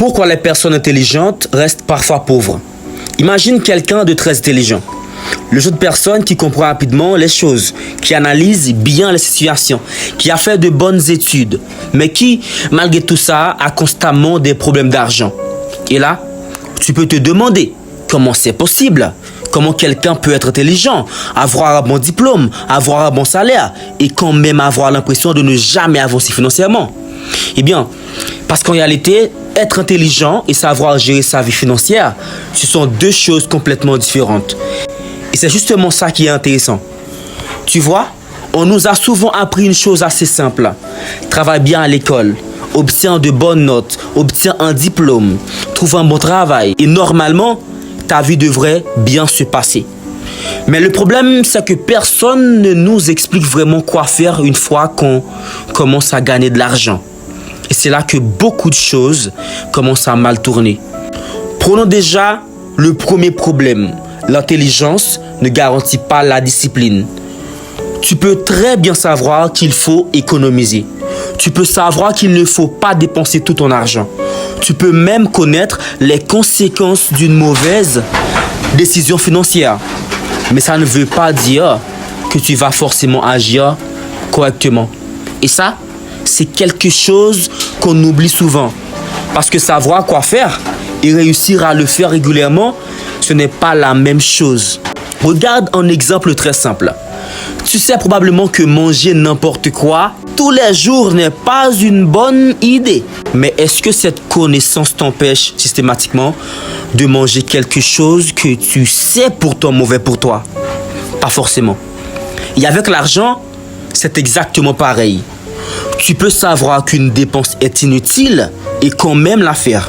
Pourquoi les personnes intelligentes restent parfois pauvres? Imagine quelqu'un de très intelligent. Le genre de personne qui comprend rapidement les choses, qui analyse bien les situations, qui a fait de bonnes études, mais qui, malgré tout ça, a constamment des problèmes d'argent. Et là, tu peux te demander comment c'est possible? Comment quelqu'un peut être intelligent, avoir un bon diplôme, avoir un bon salaire et quand même avoir l'impression de ne jamais avancer financièrement? Eh bien, parce qu'en réalité, être intelligent et savoir gérer sa vie financière, ce sont deux choses complètement différentes. Et c'est justement ça qui est intéressant. Tu vois, on nous a souvent appris une chose assez simple. Travaille bien à l'école, obtiens de bonnes notes, obtiens un diplôme, trouve un bon travail et normalement, ta vie devrait bien se passer. Mais le problème, c'est que personne ne nous explique vraiment quoi faire une fois qu'on commence à gagner de l'argent. Et c'est là que beaucoup de choses commencent à mal tourner. Prenons déjà le premier problème. L'intelligence ne garantit pas la discipline. Tu peux très bien savoir qu'il faut économiser. Tu peux savoir qu'il ne faut pas dépenser tout ton argent. Tu peux même connaître les conséquences d'une mauvaise décision financière. Mais ça ne veut pas dire que tu vas forcément agir correctement. Et ça, c'est quelque chose qu'on oublie souvent. Parce que savoir quoi faire et réussir à le faire régulièrement, ce n'est pas la même chose. Regarde un exemple très simple. Tu sais probablement que manger n'importe quoi tous les jours n'est pas une bonne idée. Mais est-ce que cette connaissance t'empêche systématiquement de manger quelque chose que tu sais pourtant mauvais pour toi? Pas forcément. Et avec l'argent, c'est exactement pareil. Tu peux savoir qu'une dépense est inutile et quand même la faire.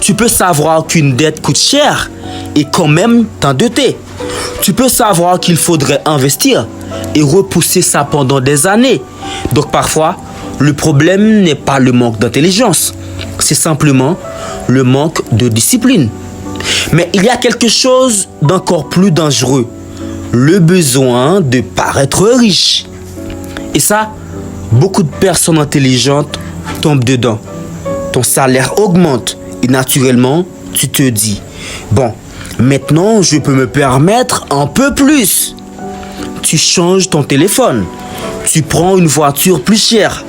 Tu peux savoir qu'une dette coûte cher et quand même t'endetter. Tu peux savoir qu'il faudrait investir et repousser ça pendant des années. Donc parfois, le problème n'est pas le manque d'intelligence, c'est simplement le manque de discipline. Mais il y a quelque chose d'encore plus dangereux, le besoin de paraître riche. Et ça, beaucoup de personnes intelligentes tombent dedans. Ton salaire augmente et naturellement, tu te dis, bon, maintenant je peux me permettre un peu plus. Tu changes ton téléphone, tu prends une voiture plus chère,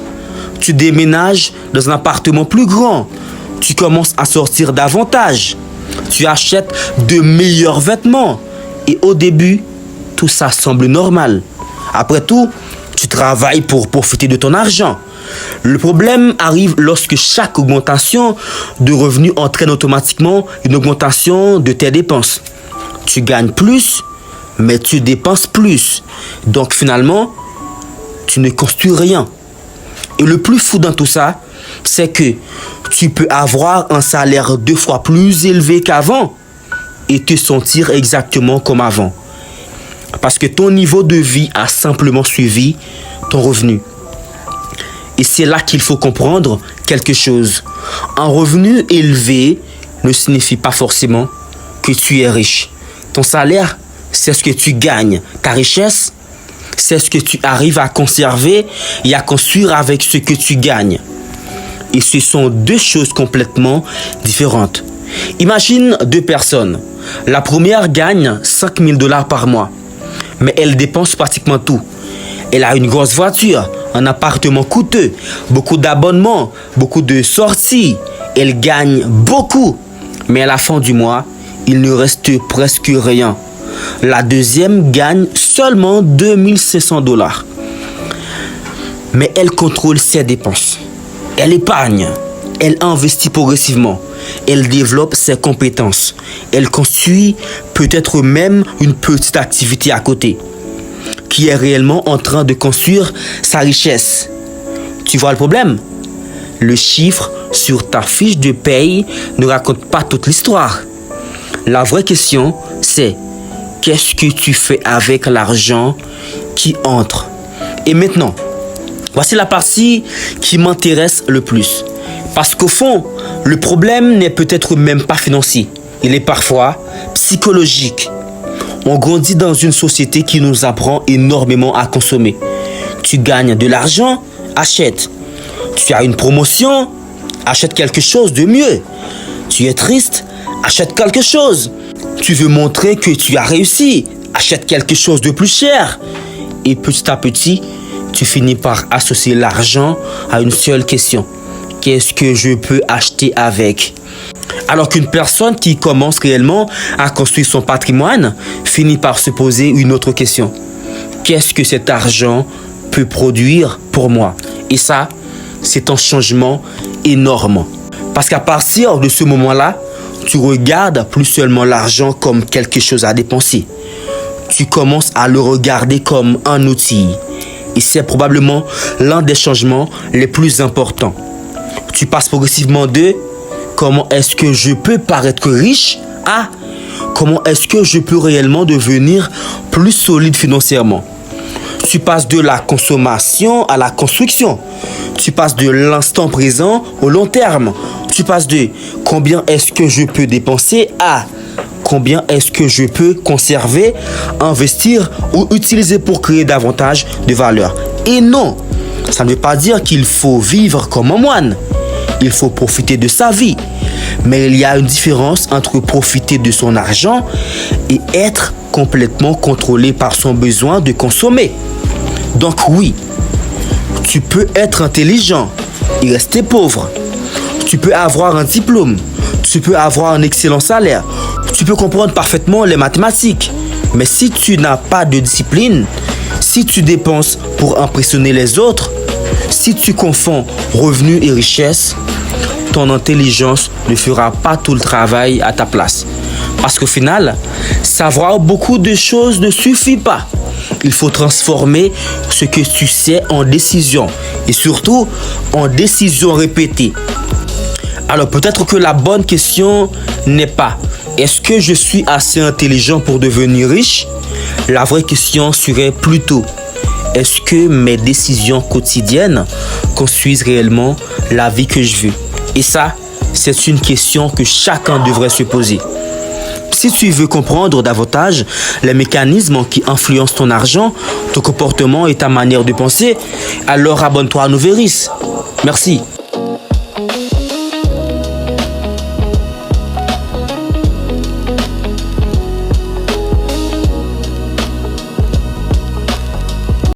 tu déménages dans un appartement plus grand, tu commences à sortir davantage, tu achètes de meilleurs vêtements et au début, tout ça semble normal. Après tout, tu travailles pour profiter de ton argent. Le problème arrive lorsque chaque augmentation de revenus entraîne automatiquement une augmentation de tes dépenses. Tu gagnes plus, mais tu dépenses plus. Donc finalement, tu ne construis rien. Et le plus fou dans tout ça, c'est que tu peux avoir un salaire 2 fois plus élevé qu'avant et te sentir exactement comme avant. Parce que ton niveau de vie a simplement suivi ton revenu. Et c'est là qu'il faut comprendre quelque chose. Un revenu élevé ne signifie pas forcément que tu es riche. Ton salaire, c'est ce que tu gagnes. Ta richesse, c'est ce que tu arrives à conserver et à construire avec ce que tu gagnes. Et ce sont deux choses complètement différentes. Imagine deux personnes. La première gagne 5 000 $ par mois, mais elle dépense pratiquement tout. Elle a une grosse voiture, un appartement coûteux, beaucoup d'abonnements, beaucoup de sorties. Elle gagne beaucoup, mais à la fin du mois, il ne reste presque rien. La deuxième gagne seulement 2 500 $. Mais elle contrôle ses dépenses. Elle épargne. Elle investit progressivement. Elle développe ses compétences. Elle construit peut-être même une petite activité à côté, qui est réellement en train de construire sa richesse. Tu vois le problème? Le chiffre sur ta fiche de paye ne raconte pas toute l'histoire. La vraie question, c'est qu'est-ce que tu fais avec l'argent qui entre? Et maintenant, voici la partie qui m'intéresse le plus. Parce qu'au fond, le problème n'est peut-être même pas financier. Il est parfois psychologique. On grandit dans une société qui nous apprend énormément à consommer. Tu gagnes de l'argent, achète. Tu as une promotion, Achète quelque chose de mieux. Tu es triste? Achète quelque chose. Tu veux montrer que tu as réussi? Achète quelque chose de plus cher. Et petit à petit, tu finis par associer l'argent à une seule question. Qu'est-ce que je peux acheter avec? Alors qu'une personne qui commence réellement à construire son patrimoine finit par se poser une autre question. Qu'est-ce que cet argent peut produire pour moi? Et ça, c'est un changement énorme. Parce qu'à partir de ce moment-là, tu regardes plus seulement l'argent comme quelque chose à dépenser. Tu commences à le regarder comme un outil. Et c'est probablement l'un des changements les plus importants. Tu passes progressivement de comment est-ce que je peux paraître riche à comment est-ce que je peux réellement devenir plus solide financièrement. Tu passes de la consommation à la construction. Tu passes de l'instant présent au long terme. Tu passes de combien est-ce que je peux dépenser à combien est-ce que je peux conserver, investir ou utiliser pour créer davantage de valeur. Et non, ça ne veut pas dire qu'il faut vivre comme un moine. Il faut profiter de sa vie. Mais il y a une différence entre profiter de son argent et être complètement contrôlé par son besoin de consommer. Donc oui, tu peux être intelligent et rester pauvre. Tu peux avoir un diplôme. Tu peux avoir un excellent salaire. Tu peux comprendre parfaitement les mathématiques. Mais si tu n'as pas de discipline, si tu dépenses pour impressionner les autres, si tu confonds revenus et richesse, ton intelligence ne fera pas tout le travail à ta place. Parce qu'au final, savoir beaucoup de choses ne suffit pas. Il faut transformer ce que tu sais en décision et surtout en décision répétée. Alors peut-être que la bonne question n'est pas est-ce que je suis assez intelligent pour devenir riche? La vraie question serait plutôt est-ce que mes décisions quotidiennes construisent réellement la vie que je veux? Et ça, c'est une question que chacun devrait se poser. Si tu veux comprendre davantage les mécanismes qui influencent ton argent, ton comportement et ta manière de penser, alors abonne-toi à Noveris. Merci.